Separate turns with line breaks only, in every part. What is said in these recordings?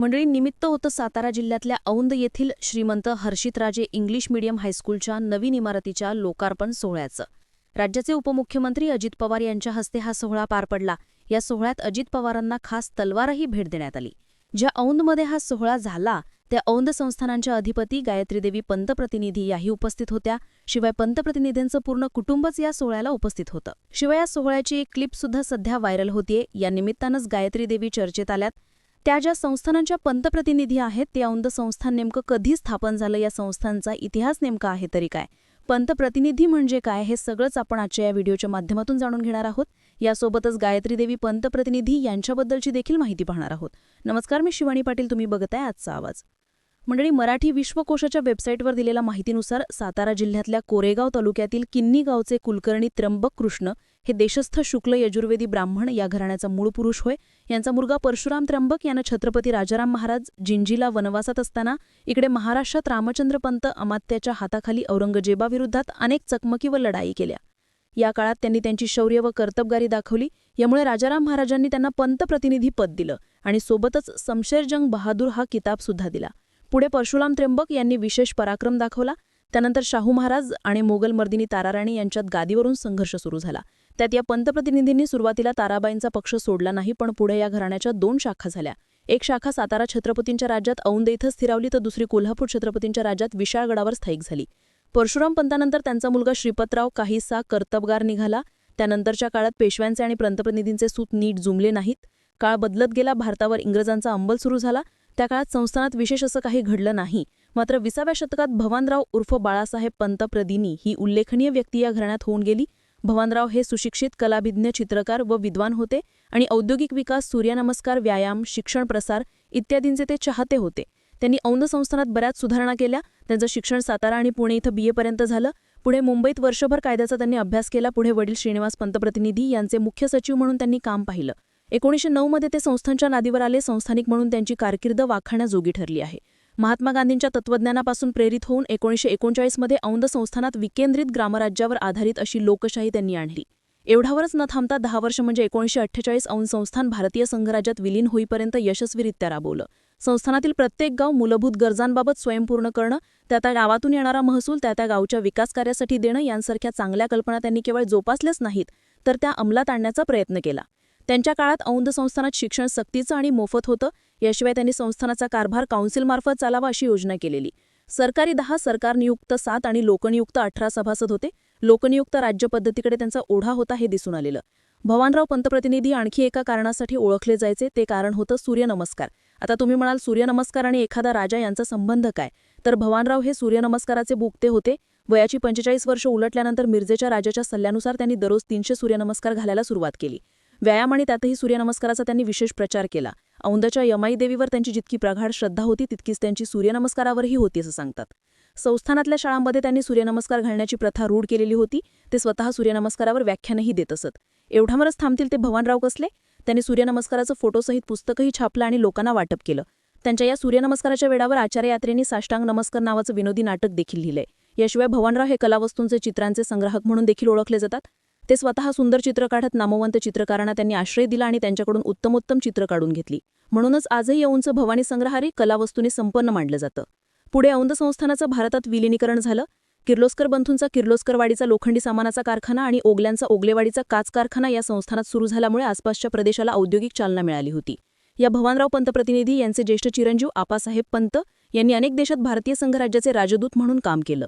मंडळी निमित्त होतं सातारा जिल्ह्यातल्या औंध येथील श्रीमंत हर्षितराजे इंग्लिश मीडियम हायस्कूलच्या नवीन इमारतीच्या लोकार्पण सोहळ्याचं. राज्याचे उपमुख्यमंत्री अजित पवार यांच्या हस्ते हा सोहळा पार पडला. या सोहळ्यात अजित पवारांना खास तलवारही भेट देण्यात आली. ज्या औंधमध्ये हा सोहळा झाला त्या औंध संस्थानांच्या अधिपती गायत्रीदेवी पंतप्रतिनिधी याही उपस्थित होत्या. शिवाय पंतप्रतिनिधींचं पूर्ण कुटुंबच या सोहळ्याला उपस्थित होतं. शिवाय या सोहळ्याची एक क्लिप सुद्धा सध्या व्हायरल होतीये. या निमित्तानंच गायत्रीदेवी चर्चेत आल्यात. त्या ज्या संस्थानांच्या पंतप्रतिनिधी आहेत ते औंध संस्थान नेमकं कधी स्थापन झालं, या संस्थांचा इतिहास नेमका आहे तरी काय, पंतप्रतिनिधी म्हणजे काय, हे सगळंच आपण आजच्या या व्हिडिओच्या माध्यमातून जाणून घेणार आहोत. यासोबतच गायत्रीदेवी पंतप्रतिनिधी यांच्याबद्दलची देखील माहिती पाहणार आहोत. नमस्कार, मी शिवानी पाटील. तुम्ही बघताय आजचा आवाज. मंडळी, मराठी विश्वकोशाच्या वेबसाईटवर दिलेल्या माहितीनुसार सातारा जिल्ह्यातल्या कोरेगाव तालुक्यातील किन्नी गावचे कुलकर्णी त्र्यंबक कृष्ण हे देशस्थ शुक्ल यजुर्वेदी ब्राह्मण या घराण्याचा मूळ पुरुष होय. यांचा मुलगा परशुराम त्र्यंबक यानं छत्रपती राजाराम महाराज जिंजीला वनवासात असताना इकडे महाराष्ट्रात रामचंद्र पंत अमात्याच्या हाताखाली औरंगजेबाविरुद्धात अनेक चकमकी व लढाई केल्या. या काळात त्यांनी त्यांची शौर्य व कर्तबगारी दाखवली. यामुळे राजाराम महाराजांनी त्यांना पंतप्रतिनिधी पद दिलं आणि सोबतच शमशेरजंग बहादूर हा किताब सुद्धा दिला. पुढे परशुराम त्र्यंबक यांनी विशेष पराक्रम दाखवला. त्यानंतर शाहू महाराज आणि मोगल मर्दिनी ताराराणी यांच्यात गादीवरून संघर्ष सुरू झाला. त्यात या पंतप्रतिनिधींनी सुरुवातीला ताराबाईंचा पक्ष सोडला नाही, पण पुढे या घराण्याच्या 2 शाखा झाल्या. एक शाखा सातारा छत्रपतींच्या राज्यात औंध इथं स्थिरावली, तर दुसरी कोल्हापूर छत्रपतींच्या राज्यात विशाळगडावर स्थायिक झाली. परशुराम पंतानंतर त्यांचा मुलगा श्रीपतराव काहीसा कर्तबगार निघाला. त्यानंतरच्या काळात पेशव्यांचे आणि पंतप्रतिनिधींचे सूत नीट जुमले नाहीत. काळ बदलत गेला. भारतावर इंग्रजांचा अंमल सुरू झाला. त्या काळात संस्थानात विशेष असं काही घडलं नाही. मात्र 20व्या शतकात भवानराव उर्फ बाळासाहेब पंतप्रतिनी ही उल्लेखनीय व्यक्ती या घराण्यात होऊन गेली. भवानराव हे सुशिक्षित, कलाभिज्ञ, चित्रकार व विद्वान होते आणि औद्योगिक विकास, सूर्यनमस्कार, व्यायाम, शिक्षण प्रसार इत्यादींचे ते चाहते होते. त्यांनी औंध संस्थानात बऱ्याच सुधारणा केल्या. त्यांचं शिक्षण सातारा आणि पुणे इथं BA पर्यंत झालं. पुढे मुंबईत वर्षभर कायद्याचा त्यांनी अभ्यास केला. पुढे वडील श्रीनिवास पंतप्रतिनिधी यांचे मुख्य सचिव म्हणून त्यांनी काम पाहिलं. 1909 मध्ये ते संस्थांच्या नादीवर आले. संस्थानिक म्हणून त्यांची कारकीर्द वाखाणण्याजोगी ठरली आहे. महात्मा गांधींच्या तत्त्वज्ञानापासून प्रेरित होऊन 1939 मध्ये औंध संस्थानात विकेंद्रित ग्रामराज्यावर आधारित अशी लोकशाही त्यांनी आणली. एवढ्यावरच न थांबता 10 वर्ष म्हणजे 1948 औंध संस्थान भारतीय संघराज्यात विलीन होईपर्यंत यशस्वीरित्या राबवलं. संस्थानातील प्रत्येक गाव मूलभूत गरजांबाबत स्वयंपूर्ण करणं, त्या गावातून येणारा महसूल त्या गावच्या विकास कार्यासाठी देणं यांसारख्या चांगल्या कल्पना त्यांनी केवळ जोपासल्याच नाहीत, तर त्या अंमलात आणण्याचा प्रयत्न केला. त्यांच्या काळात औंध संस्थानात शिक्षण सक्तीचं आणि मोफत होतं. याशिवाय त्यांनी संस्थानाचा कारभार काउन्सिलमार्फत चालावा अशी योजना केलेली. सरकारी 10, सरकारनियुक्त 7 आणि लोकनियुक्त 18 सभासद होते. लोकनियुक्त राज्य पद्धतीकडे त्यांचा ओढा होता हे दिसून आलेलं. भवानराव पंतप्रतिनिधी आणखी एका कारणासाठी ओळखले जायचे. ते कारण होतं सूर्यनमस्कार. आता तुम्ही म्हणाल, सूर्यनमस्कार आणि एखादा राजा यांचा संबंध काय? तर भवानराव हे सूर्यनमस्काराचे बुकते होते. वयाची 45 वर्ष उलटल्यानंतर मिर्जेच्या राजाच्या सल्ल्यानुसार त्यांनी दररोज 300 सूर्यनमस्कार घालायला सुरुवात केली. व्यायाम आणि त्यातही सूर्यनमस्काराचा त्यांनी विशेष प्रचार केला. औंधच्या यमाई देवीवर त्यांची जितकी प्रगाढ श्रद्धा होती तितकीच त्यांची सूर्यनमस्कारावरही होती असं सांगतात. संस्थानातल्या शाळांमध्ये त्यांनी सूर्यनमस्कार घालण्याची प्रथा रूढ केलेली होती. ते स्वतः सूर्यनमस्कारावर व्याख्यानही देत असत. एवढ्यावरच थांबतील ते भवानराव कसले? त्यांनी सूर्यनमस्काराचं फोटोसहित पुस्तकही छापलं आणि लोकांना वाटप केलं. त्यांच्या या सूर्यनमस्काराच्या वेळावर आचार्य यात्रेंनी साष्टांग नमस्कार नावाचं विनोदी नाटक देखील लिहिलंय. याशिवाय भवानराव हे कलावस्तूंचे चित्रांचे संग्राहक म्हणून देखील ओळखले जातात. ते स्वतः सुंदर चित्र काढत नामवंत चित्रकारांना त्यांनी आश्रय दिला आणि त्यांच्याकडून उत्तमोत्तम चित्र काढून घेतली. म्हणूनच आजही औंधचं भवानी संग्रहारी कलावस्तूंनी संपन्न मानलं जातं. पुढे औंध संस्थानाचं भारतात विलिनीकरण झालं. किर्लोस्कर बंधूंचा किर्लोस्करवाडीचा लोखंडी सामानाचा कारखाना आणि ओगल्यांचा ओगलेवाडीचा काच कारखाना या संस्थानात सुरू झाल्यामुळे आसपासच्या प्रदेशाला औद्योगिक चालना मिळाली होती. या भवानराव पंतप्रतिनिधी यांचे ज्येष्ठ चिरंजीव आपासाहेब पंत यांनी अनेक देशात भारतीय संघराज्याचे राजदूत म्हणून काम केलं.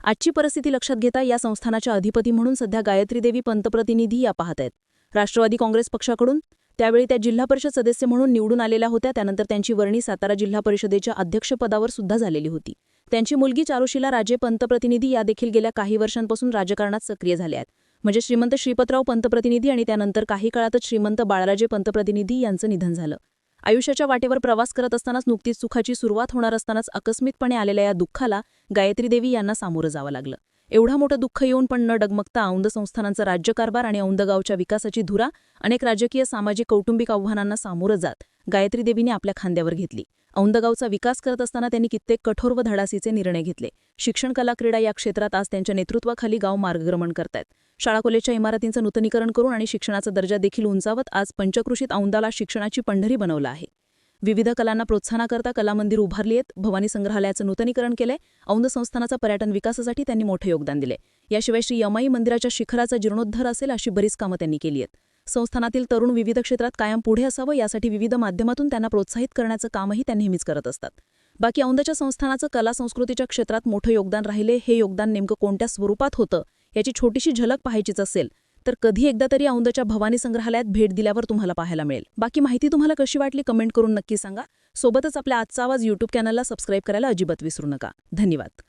आजची परिस्थिती लक्षात घेता या संस्थानाच्या अधिपती म्हणून सध्या गायत्रीदेवी पंतप्रतिनिधी या पाहत आहेत. राष्ट्रवादी काँग्रेस पक्षाकडून त्यावेळी त्या जिल्हा परिषद सदस्य म्हणून निवडून आलेल्या होत्या. त्यानंतर त्यांची वर्णी सातारा जिल्हा परिषदेच्या अध्यक्षपदावर सुद्धा झालेली होती. त्यांची मुलगी चारुशीला राजे पंतप्रतिनिधी या देखील गेल्या काही वर्षांपासून राजकारणात सक्रिय झाल्या आहेत. म्हणजे श्रीमंत श्रीपतराव पंतप्रतिनिधी आणि त्यानंतर काही काळातच श्रीमंत बाळराजे पंतप्रतिनिधी यांचं निधन झालं. आयुष्याच्या वाटेवर प्रवास करत असतानाच नुकतीच सुखाची सुरुवात होणार असतानाच आकस्मिकपणे आलेल्या या दुःखाला गायत्रीदेवी यांना सामोरं जावं लागलं. एवढं मोठं दुःख येऊन पण न डगमगता औंध संस्थानांचा राज्यकारभार आणि औंध गावच्या विकासाची धुरा अनेक राजकीय, सामाजिक, कौटुंबिक आव्हानांना सामोरं जात गायत्रीदेवीने आपल्या खांद्यावर घेतली. औंध गावचा विकास करत असताना त्यांनी कित्येक कठोर व धाडसीचे निर्णय घेतले. शिक्षण, कला, क्रीडा या क्षेत्रात आज त्यांच्या नेतृत्वाखाली गाव मार्गक्रमण करतायत. शाळा कॉलेजच्या इमारतींचं नूतनीकरण करून आणि शिक्षणाचा दर्जा देखील उंचावत आज पंचक्रोशीत औंधाला शिक्षणाची पंढरी बनवलं आहे. विविध कलांना प्रोत्साहनाकरता कला मंदिर उभारली आहेत, भवानी संग्रहालयाचं नूतनीकरण केलंय, औंध संस्थानाचा पर्यटन विकासासाठी त्यांनी मोठे योगदान दिले. याशिवाय श्री यमाई मंदिराच्या शिखराचा जीर्णोद्धार असेल अशी बरीच कामं त्यांनी केली आहेत. संस्थानातील तरुण विविध क्षेत्रात कायम पुढे असावं यासाठी विविध माध्यमातून त्यांना प्रोत्साहित करण्याचं कामही त्या नेहमीच करत असतात. बाकी औंधच्या संस्थानाचं कला संस्कृतीच्या क्षेत्रात मोठं योगदान राहिले. हे योगदान नेमकं कोणत्या स्वरूपात होतं याची छोटीशी झलक पाहायचीच असेल तर कधी एकदा तरी औंधच्या भवानी संग्रहालयात भेट दिल्यावर तुम्हाला पाहायला मिळेल. बाकी माहिती तुम्हाला कशी वाटली कमेंट करून नक्की सांगा. सोबतच आपल्या आजचा आवाज YouTube चॅनलला सबस्क्राईब करायला अजिबात विसरू नका. धन्यवाद.